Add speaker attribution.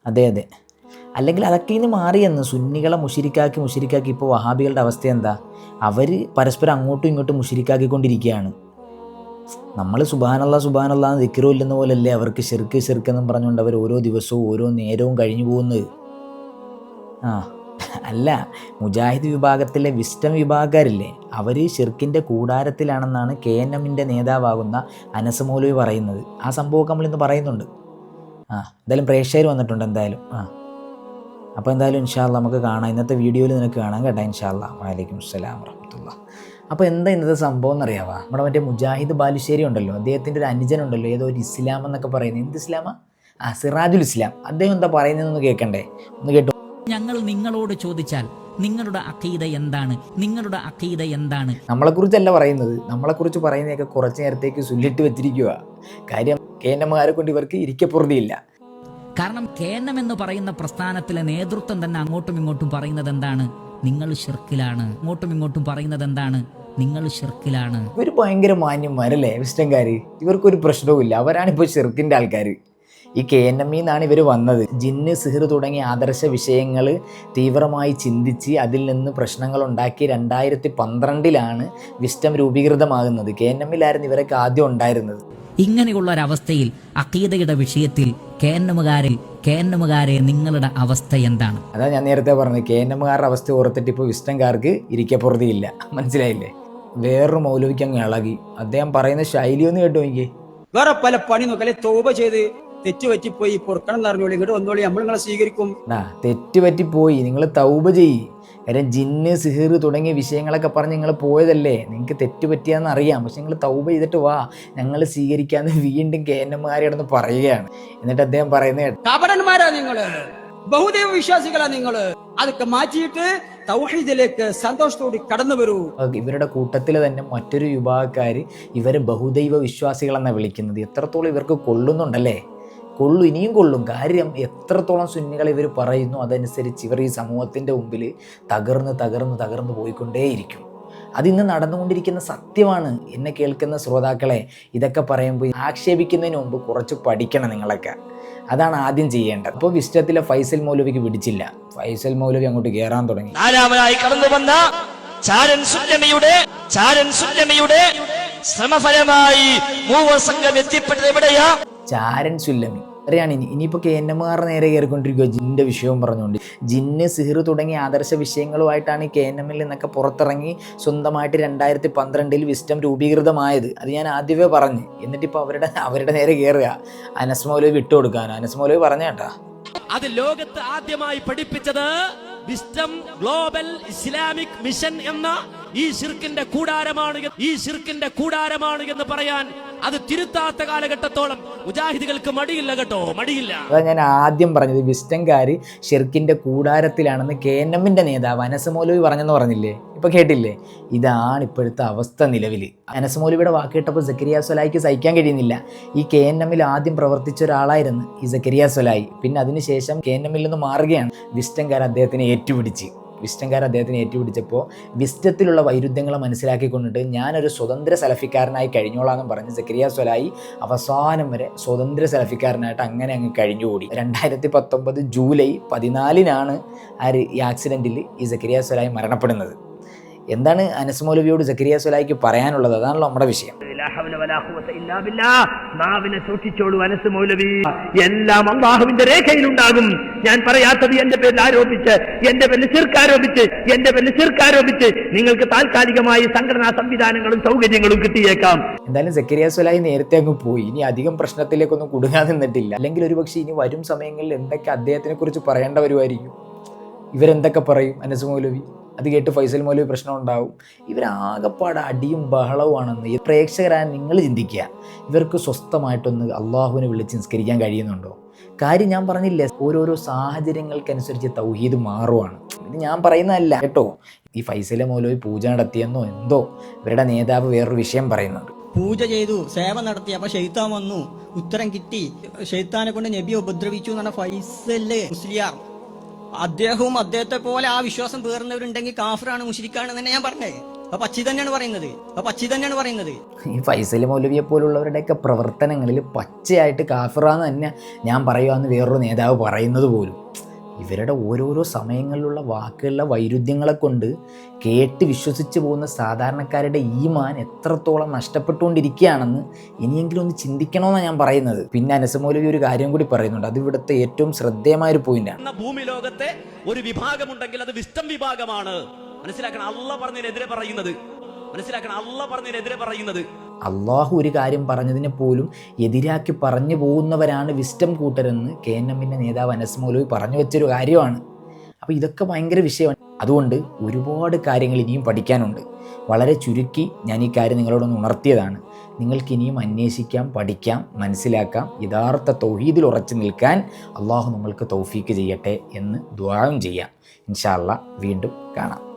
Speaker 1: അതെ അതെ. അല്ലെങ്കിൽ അതൊക്കെ ഇന്ന് മാറിയെന്ന് സുന്നികളെ മുഷിരിക്കാക്കി ഇപ്പോൾ വഹാബികളുടെ അവസ്ഥ എന്താ? അവർ പരസ്പരം അങ്ങോട്ടും ഇങ്ങോട്ടും മുഷിരിക്കാക്കിക്കൊണ്ടിരിക്കുകയാണ്. നമ്മൾ സുബ്ഹാനല്ലാ ദിക്റും ഇല്ലെന്ന പോലല്ലേ അവർക്ക് ശിർക്ക് എന്നും പറഞ്ഞുകൊണ്ട് അവർ ഓരോ ദിവസവും ഓരോ നേരവും കഴിഞ്ഞു പോകുന്നത്. ആ അല്ല, മുജാഹിദ് വിഭാഗത്തിലെ വിസ്റ്റം വിഭാഗക്കാരില്ലേ, അവർ ഷിർക്കിൻ്റെ കൂടാരത്തിലാണെന്നാണ് KNMൻ്റെ നേതാവാകുന്ന അനസ് മൗലവി പറയുന്നത്. ആ സംഭവമൊക്കെ നമ്മളിന്ന് പറയുന്നുണ്ട്. എന്തായാലും പ്രേക്ഷകർ വന്നിട്ടുണ്ട് എന്തായാലും. അപ്പോൾ എന്തായാലും ഇൻഷാ അല്ലാഹ് നമുക്ക് കാണാം. ഇന്നത്തെ വീഡിയോയിൽ നിനക്ക് കാണാം കേട്ടോ ഇൻഷാ അല്ലാഹ്. വഅലൈക്കും അസ്സലാം വറഹ്മത്തുള്ളാഹി. അപ്പോൾ എന്താ ഇന്നത്തെ സംഭവം എന്നറിയാവാ? നമ്മുടെ മറ്റേ മുജാഹിദ് ബാലുശ്ശേരി ഉണ്ടല്ലോ, അദ്ദേഹത്തിൻ്റെ ഒരു അനുജനുണ്ടല്ലോ, ഏതോ ഒരു ഇസ്ലാം എന്നൊക്കെ പറയുന്നത്. എന്ത് ഇസ്ലാമാ? സിറാജുൽ ഇസ്ലാം. അദ്ദേഹം എന്താ പറയുന്നതെന്ന് കേൾക്കണ്ടേ? ഒന്ന് കേട്ടോ.
Speaker 2: ഞങ്ങൾ നിങ്ങളോട് ചോദിച്ചാൽ നിങ്ങളുടെ അഖീദ എന്താണ്? നിങ്ങളുടെ അഖീദ എന്താണ്?
Speaker 1: നമ്മളെക്കുറിച്ചല്ല പറയുന്നത്. നമ്മളെക്കുറിച്ച് പറയുന്നതൊക്കെ കുറച്ച് നേരത്തേക്ക് ചൊല്ലിട്ട് വെച്ചിരിക്കുക. കാര്യം KNMകാരെ കൊണ്ട് ഇവർക്ക് ഇരിക്കപ്പുറതിയില്ല.
Speaker 2: കാരണം KNM എന്ന് പറയുന്ന പ്രസ്ഥാനത്തിലെ നേതൃത്വം തന്നെ അങ്ങോട്ടും ഇങ്ങോട്ടും പറയുന്നത് എന്താണ്? നിങ്ങൾ ഷിർക്കിലാണ്. അങ്ങോട്ടും ഇങ്ങോട്ടും പറയുന്നത് എന്താണ്? നിങ്ങൾ ഷിർക്കിലാണ്.
Speaker 1: ഇവർ ഭയങ്കര മാന്യന്മാരല്ലേ വിസ്റ്റംകാർ. ഇവർക്കൊരു പ്രശ്നവുമില്ല. അവരാണിപ്പോൾ ഷിർക്കിൻ്റെ ആൾക്കാർ. ഈ KNM എന്നാണ് ഇവർ വന്നത്. ജിന്ന്, സിഹർ തുടങ്ങിയ ആദർശ വിഷയങ്ങൾ തീവ്രമായി ചിന്തിച്ച് അതിൽ നിന്ന് പ്രശ്നങ്ങൾ ഉണ്ടാക്കി 2012 വിസ്റ്റം രൂപീകൃതമാകുന്നത്. KNMലായിരുന്നു ഇവരൊക്കെ ആദ്യം ഉണ്ടായിരുന്നത്.
Speaker 2: ഇങ്ങനെയുള്ള ഒരവസ്ഥയിൽ അഖീദയുടെ വിഷയത്തിൽ KNMകാരെ നിങ്ങളുടെ അവസ്ഥ എന്താണ്?
Speaker 1: അതാ ഞാൻ നേരത്തെ പറഞ്ഞത്. KNMകാരുടെ അവസ്ഥ ഓർത്തിട്ട് ഇപ്പോൾ വിസ്റ്റംകാർക്ക് ഇരിക്കപ്പുറതിയില്ല. മനസ്സിലായില്ലേ? വേറൊരു മൗലവിക്ക് അങ്ങ് ഇളകി. അദ്ദേഹം പറയുന്ന ശൈലി ഒന്ന് കേട്ടോ എനിക്ക്.
Speaker 3: വേറെ പല പണി നോക്കല്ലേ, തോപ ചെയ്ത് തെറ്റുപറ്റിപ്പോയി പൊറുക്കണം എന്ന് അറിഞ്ഞോളി, ഇങ്ങോട്ട് വന്നോളി, നമ്മൾ നിങ്ങളെ സ്വീകരിക്കും.
Speaker 1: തെറ്റുപറ്റിപ്പോയി നിങ്ങൾ തൗബ ചെയ്യ്. കാര്യം ജിന്ന്, സിഹിർ തുടങ്ങിയ വിഷയങ്ങളൊക്കെ പറഞ്ഞ് നിങ്ങൾ പോയതല്ലേ, നിങ്ങൾക്ക് തെറ്റുപറ്റിയാന്ന് അറിയാം. പക്ഷെ നിങ്ങൾ തൗബ ചെയ്തിട്ട് വാ, ഞങ്ങൾ സ്വീകരിക്കാന്ന് വീണ്ടും KNMകാരെ കിടന്ന് പറയുകയാണ്. എന്നിട്ട് അദ്ദേഹം പറയുന്നത്,
Speaker 3: കപടന്മാരാ നിങ്ങള്, ബഹുദൈവ വിശ്വാസികളാ നിങ്ങള്, അതൊക്കെ മാറ്റിയിട്ട് തൗഹീദിലേക്ക് സന്തോഷത്തോടെ കടന്നു വരൂ.
Speaker 1: ഇവരുടെ കൂട്ടത്തിൽ തന്നെ മറ്റൊരു വിഭാഗക്കാർ ഇവരെ ബഹുദൈവ വിശ്വാസികളെന്നാണ് വിളിക്കുന്നത്. എത്രത്തോളം ഇവർക്ക് കൊള്ളുന്നുണ്ടല്ലേ? ഇനിയും കൊള്ളും. കാര്യം എത്രത്തോളം സുന്നികൾ ഇവർ പറയുന്നു അതനുസരിച്ച് ഇവർ ഈ സമൂഹത്തിൻ്റെ മുമ്പിൽ തകർന്ന് പോയിക്കൊണ്ടേയിരിക്കും. അതിന്ന് നടന്നുകൊണ്ടിരിക്കുന്ന സത്യമാണ്. എന്നെ കേൾക്കുന്ന ശ്രോതാക്കളെ, ഇതൊക്കെ പറയുമ്പോൾ ആക്ഷേപിക്കുന്നതിന് മുമ്പ് കുറച്ച് പഠിക്കണം നിങ്ങളൊക്കെ. അതാണ് ആദ്യം ചെയ്യേണ്ടത്. അപ്പോൾ വിസ്റ്റത്തിലെ ഫൈസൽ മൗലവിക്ക് പിടിച്ചില്ല. ഫൈസൽ മൗലവി അങ്ങോട്ട് കയറാൻ തുടങ്ങി.
Speaker 4: നാലാമനായി കടന്നു വന്ന ചാരൻ സുല്ലമിയുടെ ശ്രമഫലമായി മൂവർ സംഘം എത്തിപ്പെട്ടത് എവിടെയാ?
Speaker 1: ചാരൻ സുല്ലമി അറിയാണ്. ഇനിയിപ്പോൾ KNMകാരുടെ നേരെ കയറിക്കൊണ്ടിരിക്കുക ജിന്നിൻ്റെ വിഷയവും പറഞ്ഞുകൊണ്ട്. ജിന്ന്, സിഹിർ തുടങ്ങിയ ആദർശ വിഷയങ്ങളുമായിട്ടാണ് ഈ KNMൽ നിന്നൊക്കെ പുറത്തിറങ്ങി സ്വന്തമായിട്ട് 2012 വിസ്റ്റം രൂപീകൃതമായത്. അത് ഞാൻ ആദ്യമേ പറഞ്ഞു. എന്നിട്ടിപ്പോൾ അവരുടെ നേരെ കയറുക. അനസ് മൗലവി വിട്ടുകൊടുക്കാൻ. അനസ് മൗലവി പറഞ്ഞ കേട്ടാ,
Speaker 4: അത് ലോകത്ത് ആദ്യമായി പഠിപ്പിച്ചത് വിസ്റ്റം ഗ്ലോബൽ ഇസ്ലാമിക് മിഷൻ എന്ന ഈ ശിർക്കിന്റെ കൂടാരമാണ് എന്ന് പറയാൻ അത് തിരുത്താത്ത കാലഘട്ടത്തോളം മുജാഹിദുകൾക്ക് മടിയില്ല കേട്ടോ, മടിയില്ല.
Speaker 1: അതാ ഞാൻ ആദ്യം പറഞ്ഞത്. വിസ്റ്റംകാർ ഷിർക്കിന്റെ കൂടാരത്തിലാണെന്ന് KNMന്റെ നേതാവ് അനസ് മൗലവി പറഞ്ഞെന്ന് പറഞ്ഞില്ലേ? ഇപ്പൊ കേട്ടില്ലേ? ഇതാണ് ഇപ്പോഴത്തെ അവസ്ഥ നിലവിൽ. അനസ് മൗലവിയുടെ വാക്ക് കേട്ടപ്പോൾ സക്കരിയ സ്വലായിക്ക് സഹിക്കാൻ കഴിയുന്നില്ല. ഈ KNMൽ ആദ്യം പ്രവർത്തിച്ച ഒരാളായിരുന്നു ഈ സക്കരിയ സ്വലായി. പിന്നെ അതിനുശേഷം KNMൽ നിന്ന് മാറുകയാണ്. വിസ്റ്റംകാർ അദ്ദേഹത്തിനെ ഏറ്റുപിടിച്ചപ്പോൾ വിസ്റ്റത്തിലുള്ള വൈരുദ്ധ്യങ്ങളെ മനസ്സിലാക്കിക്കൊണ്ടിട്ട് ഞാനൊരു സ്വതന്ത്ര സലഫിക്കാരനായി കഴിഞ്ഞോളാമെന്ന് പറഞ്ഞ് സക്കരിയ സ്വലായി അവസാനം വരെ സ്വതന്ത്ര സലഫിക്കാരനായിട്ട് അങ്ങനെ അങ്ങ് കഴിഞ്ഞുകൂടി. 2019 ജൂലൈ 14 ഈ ആക്സിഡൻറ്റിൽ ഈ സക്കരിയ സ്വലായി മരണപ്പെടുന്നത്. എന്താണ് അനസ് മൗലവിയോട് സക്കരിയ സ്വലായിക്ക് പറയാനുള്ളത്? അതാണല്ലോ നമ്മുടെ വിഷയം.
Speaker 5: നാവിനെ സൂക്ഷിച്ചോളൂ അനസ് മൗലവി, എല്ലാം അല്ലാഹുവിന്റെ രേഖയിലുണ്ടാകും. ഞാൻ പറയാത്തത് എന്റെ പേരിൽ ആരോപിച്ച്, എന്റെ പേരിൽ ശിർക്ക് ആരോപിച്ച് നിങ്ങൾക്ക് താൽക്കാലികമായി സംഘടനാ സംവിധാനങ്ങളും സൗകര്യങ്ങളും കിട്ടിയേക്കാം.
Speaker 1: എന്തായാലും സക്കരിയ സ്വലായി നേരത്തെ അങ്ങ് പോയി. ഇനി അധികം പ്രശ്നത്തിലേക്കൊന്നും കുടുങ്ങാൻ നിന്നിട്ടില്ല. അല്ലെങ്കിൽ ഒരുപക്ഷെ ഇനി വരും സമയങ്ങളിൽ എന്തൊക്കെ അദ്ദേഹത്തിനെ കുറിച്ച് പറയേണ്ട വരുമായിരിക്കും. ഇവരെന്തൊക്കെ പറയും അനസ് മൗലവി? അത് കേട്ട് ഫൈസൽ മൗലവി പ്രശ്നം ഉണ്ടാവും. ഇവരാകെപ്പാട് അടിയും ബഹളവുമാണെന്ന് പ്രേക്ഷകരായ നിങ്ങൾ ചിന്തിക്കുക. ഇവർക്ക് സ്വസ്ഥമായിട്ടൊന്ന് അള്ളാഹുവിനെ വിളിച്ച് നിസ്കരിക്കാൻ കഴിയുന്നുണ്ടോ? കാര്യം ഞാൻ പറഞ്ഞില്ലേ, ഓരോരോ സാഹചര്യങ്ങൾക്കനുസരിച്ച് തൗഹീദ് മാറുവാണ്. ഇത് ഞാൻ പറയുന്നതല്ല കേട്ടോ. ഈ ഫൈസൽ മൗലവി പൂജ നടത്തിയെന്നോ എന്തോ ഇവരുടെ നേതാവ് വേറൊരു വിഷയം പറയുന്നുണ്ട്.
Speaker 6: പൂജ ചെയ്തു, സേവ നടത്തി, അപ്പൊ ഷെയ്ത്താൻ വന്നു, ഉത്തരം കിട്ടി, ഷെയ്ത്താനെ കൊണ്ട് നബിയെ ഉപദ്രവിച്ചു എന്നാണ് ഫൈസല് മുസ്ലിയാർ. അദ്ദേഹവും അദ്ദേഹത്തെ പോലെ ആ വിശ്വാസം പേർന്നവരുണ്ടെങ്കിൽ കാഫിറാണ്, മുശ്രിക്കാണ് തന്നെ ഞാൻ പറഞ്ഞേ. പച്ചി തന്നെയാണ് പറയുന്നത്.
Speaker 1: ഈ ഫൈസൽ മൗലവിയെ പോലുള്ളവരുടെയൊക്കെ പ്രവർത്തനങ്ങളിൽ പച്ചയായിട്ട് കാഫിറാന്ന് തന്നെ ഞാൻ പറയുകയെന്ന് വേറൊരു നേതാവ് പറയുന്നത് പോലും. ഇവരുടെ ഓരോരോ സമയങ്ങളിലുള്ള വാക്കുകളിലെ വൈരുദ്ധ്യങ്ങളെ കൊണ്ട് കേട്ട് വിശ്വസിച്ച് പോകുന്ന സാധാരണക്കാരുടെ ഈമാൻ എത്രത്തോളം നഷ്ടപ്പെട്ടുകൊണ്ടിരിക്കുകയാണെന്ന് ഇനിയെങ്കിലും ഒന്ന് ചിന്തിക്കണമെന്നാണ് ഞാൻ പറയുന്നത്. പിന്നെ അനസ് മൗലവി ഒരു കാര്യം കൂടി പറയുന്നുണ്ട്, അത് ഇവിടുത്തെ ഏറ്റവും ശ്രദ്ധേയമായ ഒരു പോയിന്റാണ്.
Speaker 4: ഭൂമി ലോകത്തെ ഒരു വിഭാഗമുണ്ടെങ്കിൽ അത് വിസ്റ്റം വിഭാഗമാണ്. മനസ്സിലാക്കണം, അള്ളാഹ് പറഞ്ഞതിനെതിരെ പറയുന്നത്.
Speaker 1: അള്ളാഹു ഒരു കാര്യം പറഞ്ഞതിനെ പോലും എതിരാക്കി പറഞ്ഞു പോകുന്നവരാണ് വിസ്റ്റം കൂട്ടരെന്ന് KNMന്റെ നേതാവ് അനസ് മൗലവി പറഞ്ഞു വെച്ചൊരു കാര്യമാണ്. അപ്പോൾ ഇതൊക്കെ ഭയങ്കര വിഷയമാണ്. അതുകൊണ്ട് ഒരുപാട് കാര്യങ്ങൾ ഇനിയും പഠിക്കാനുണ്ട്. വളരെ ചുരുക്കി ഞാൻ ഈ കാര്യം നിങ്ങളോടൊന്ന് ഉണർത്തിയതാണ്. നിങ്ങൾക്ക് ഇനിയും അന്വേഷിക്കാം, പഠിക്കാം, മനസ്സിലാക്കാം. യഥാർത്ഥ തൗഹീദിൽ ഉറച്ചു നിൽക്കാൻ അള്ളാഹു നമ്മൾക്ക് തൗഫീക്ക് ചെയ്യട്ടെ എന്ന് ദുആയും ചെയ്യാം. ഇൻഷാ അല്ലാഹ് വീണ്ടും കാണാം.